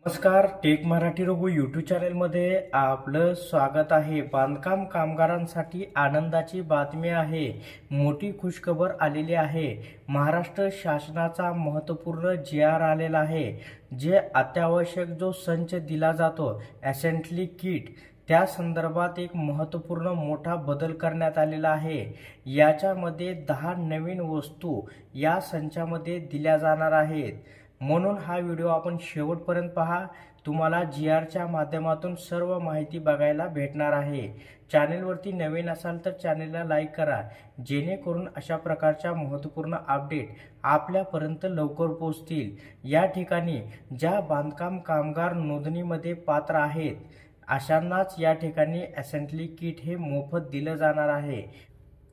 नमस्कार, take Marathi Raghu YouTube चॅनलमध्ये आपलं स्वागत आहे। बांधकाम कामगारांसाठी आनंदाची बातमी आहे। मोठी खुशखबर आलेली आहे। महाराष्ट्र शासनाचा महत्त्वपूर्ण जी.आर. आलेला आहे। जे अत्यावश्यक जो संच दिला जातो असेंब्ली किट, त्या संदर्भात एक महत्त्वपूर्ण मोठा बदल करण्यात आलेला आहे। याच्यामध्ये 10 नवीन वस्तू या संचामध्ये दिल्या जाणार आहेत। म्हणून हा व्हिडिओ आपण शेवटपर्यंत पहा। तुम्हाला जी.आरच्या माध्यमातून सर्व माहिती बघायला भेटणार आहे। चॅनलवरती नवीन असाल तर चॅनलला लाईक करा, जेणेकरून अशा प्रकारच्या महत्त्वपूर्ण अपडेट आपल्यापर्यंत लवकर पोहोचतील। या ठिकाणी ज्या बांधकाम कामगार नोंदणीमध्ये पात्र आहेत अशांनाच या ठिकाणी असेंब्ली किट हे मोफत दिलं जाणार आहे।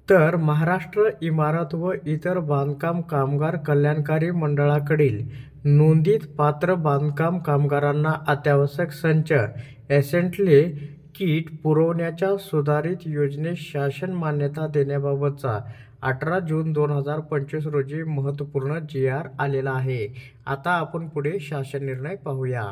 तर महाराष्ट्र इमारत व इतर बांधकाम कामगार कल्याणकारी मंडळाकडील नोंदीत पात्र बांधकाम कामगारांना अत्यावश्यक संच असेंब्ली किट पुरवण्याच्या सुधारित योजनेस शासन मान्यता देण्याबाबतचा 18 जून 2025 रोजी महत्त्वपूर्ण जी.आर. आलेला आहे। आता आपण पुढे शासन निर्णय पाहूया।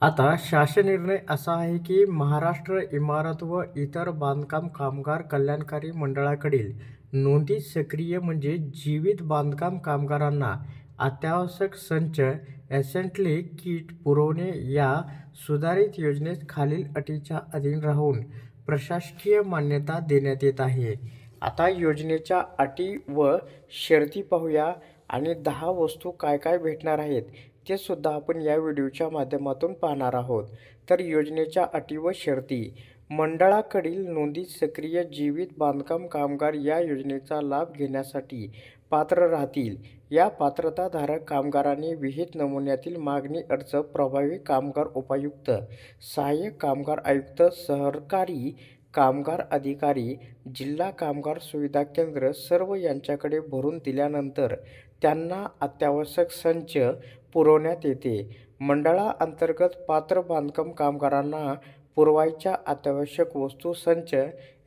आता शासन निर्णय असा आहे की महाराष्ट्र इमारत व इतर बांधकाम कामगार कल्याणकारी मंडळाकडील नोंदीत सक्रिय म्हणजे जीवित बांधकाम कामगारांना अत्यावश्यक संच असेंब्ली किट पुरवणे या सुधारित योजनेस खालील अटीच्या अधीन राहून प्रशासकीय मान्यता देण्यात येत आहे। आता योजनेच्या अटी व शर्ती पाहूया आणि 10 वस्तू काय काय भेटणार आहेत ते सुद्धा आपण या व्हिडिओच्या माध्यमातून पाहणार आहोत। तर योजनेच्या अटी व शर्ती: मंडळाकडील नोंदीत सक्रिय जीवित बांधकाम कामगार या योजनेचा लाभ घेण्यासाठी पात्र राहतील। या पात्रताधारक कामगारांनी विहित नमुन्यातील मागणी अर्ज प्रभावी कामगार उपायुक्त, सहाय्यक कामगार आयुक्त, सरकारी कामगार अधिकारी, जिल्हा कामगार सुविधा केंद्र सर्व यांच्याकडे भरून दिल्यानंतर त्यांना अत्यावश्यक संच पुरवण्यात येते। मंडळाअंतर्गत पात्र बांधकाम कामगारांना पुरवायच्या अत्यावश्यक वस्तू संच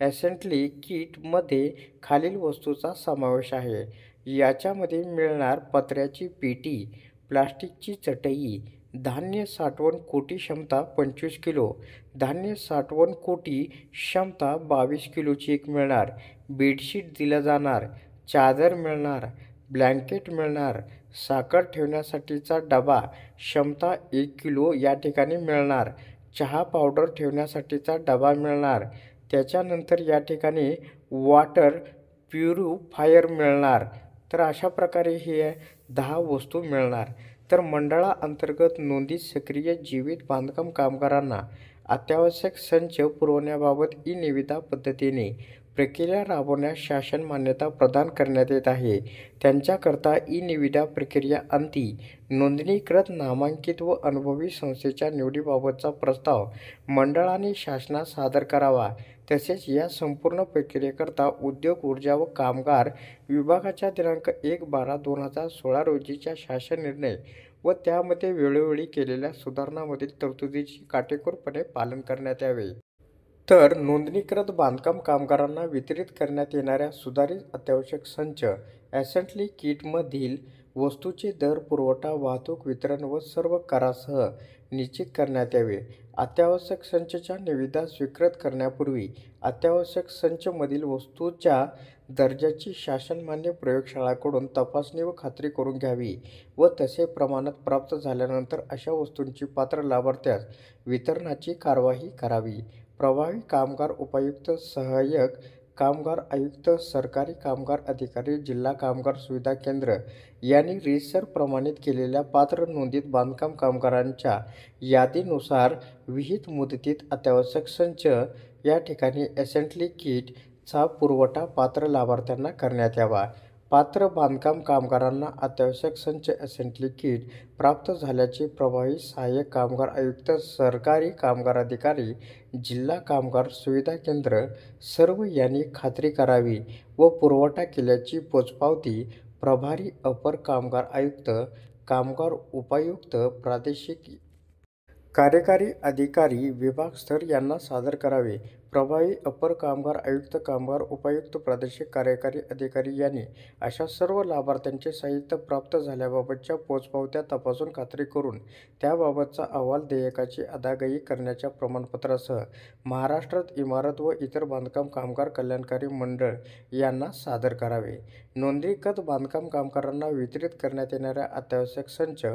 असेंब्ली किटमध्ये खालील वस्तूंचा समावेश आहे। याच्यामध्ये मिळणार पत्र्याची पेटी, प्लास्टिकची चटई, धान्य साठवण कोटी क्षमता 25 किलो, धान्य साठवण कोटी क्षमता 22 किलोची एक मिळणार, बेडशीट दिलं जाणार, चादर मिळणार, ब्लँकेट मिळणार, साखर ठेवण्यासाठीचा डबा क्षमता 1 किलो या ठिकाणी मिळणार, चहा पावडर ठेवण्यासाठीचा डबा मिळणार, त्याच्यानंतर या ठिकाणी वॉटर प्युरिफायर मिळणार। तर अशा प्रकारे हे 10 वस्तू मिळणार। तर मंडळाअंतर्गत नोंदीत सक्रिय जीवित बांधकाम कामगारांना अत्यावश्यक संच पुरवण्याबाबत ई-निविदा पद्धतीने प्रक्रिया राबवण्यास शासन मान्यता प्रदान करण्यात येत आहे। त्यांच्याकरता ई-निविदा प्रक्रिया अंती नोंदणीकृत नामांकित व अनुभवी संस्थेच्या निवडीबाबतचा प्रस्ताव मंडळाने शासनास सादर करावा। तसेच या संपूर्ण प्रक्रियेकरता उद्योग, ऊर्जा व कामगार विभागाच्या दिनांक 1/12/2016 रोजीच्या शासन निर्णय व त्यामध्ये वेळोवेळी केलेल्या सुधारणांमधील तरतुदीचे काटेकोरपणे पालन करण्यात यावे। तर नोंदणीकृत बांधकाम कामगारांना वितरित करण्यात येणाऱ्या सुधारित अत्यावश्यक संच असेंब्ली किटमधील वस्तूंचे दर, पुरवठा, वाहतूक, वितरण व सर्व करासह निश्चित करण्यात यावे। अत्यावश्यक संचच्या निविदा स्वीकृत करण्यापूर्वी अत्यावश्यक संच मधील वस्तूंच्या दर्जाची शासनमान्य प्रयोगशाळांकडून तपासणी व खात्री करून घ्यावी व तसे प्रमाणात प्राप्त झाल्यानंतर अशा वस्तूंची पात्र लाभार्थ्यास वितरणाची कार्यवाही करावी। प्रभावी कामगार उपायुक्त, सहाय्यक कामगार आयुक्त, सरकारी कामगार अधिकारी, जिल्हा कामगार सुविधा केंद्र यांनी रीतसर प्रमाणित केलेल्या पात्र नोंदीत बांधकाम कामगारांच्या यादीनुसार विहित मुदतीत अत्यावश्यक संच या ठिकाणी असेंब्ली किट चा पुरवठा पात्र लाभार्थ्यांना करण्यात यावा। पात्र बांधकाम कामगारांना अत्यावश्यक संच असेंब्ली किट प्राप्त झाल्याचे प्रभावी सहाय्यक कामगार आयुक्त, सरकारी कामगार अधिकारी, जिल्हा कामगार सुविधा केंद्र सर्व यांनी खात्री करावी व पुरवठा केल्याची पोचपावती प्रभारी अपर कामगार आयुक्त, कामगार उपायुक्त, प्रादेशिक कार्यकारी अधिकारी विभागस्तर यांना सादर करावे. प्रभावी अपर कामगार आयुक्त, कामगार उपायुक्त, प्रादेशिक कार्यकारी अधिकारी यांनी अशा सर्व लाभार्थ्यांचे साहित्य प्राप्त झाल्याबाबतच्या पोचपावत्या तपासून खात्री करून त्याबाबतचा अहवाल देयकाची अदायगी करण्याच्या प्रमाणपत्रासह महाराष्ट्रात इमारत व इतर बांधकाम कामगार कल्याणकारी मंडळ यांना सादर करावे. नोंदणीकृत बांधकाम कामगारांना वितरित करण्यात येणाऱ्या अत्यावश्यक संच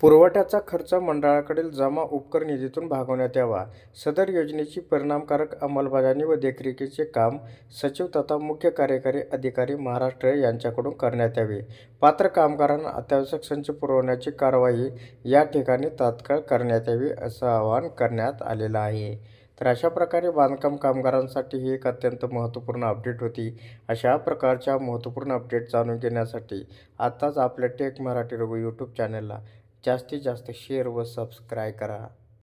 पुरवठ्याचा खर्च मंडळाकडील जमा उपकर निधीतून भागवण्यात यावा. सदर योजनेची परिणामकारक अंमलबजावणी व देखरेखीचे काम सचिव तथा मुख्य कार्यकारी अधिकारी महाराष्ट्र यांच्याकडून करण्यात यावे. पात्र कामगारांना अत्यावश्यक संच पुरवण्याची कारवाई या ठिकाणी तात्काळ करण्यात यावी असं आवाहन करण्यात आलेलं आहे. तर अशा प्रकारे बांधकाम कामगारांसाठी ही एक अत्यंत महत्त्वपूर्ण अपडेट होती. अशा प्रकारच्या महत्त्वपूर्ण अपडेट जाणून घेण्यासाठी आत्ताच आपल्या टेक मराठी रघु यूट्यूब चॅनलला जास्तीत जास्त शेअर व सबस्क्राईब करा.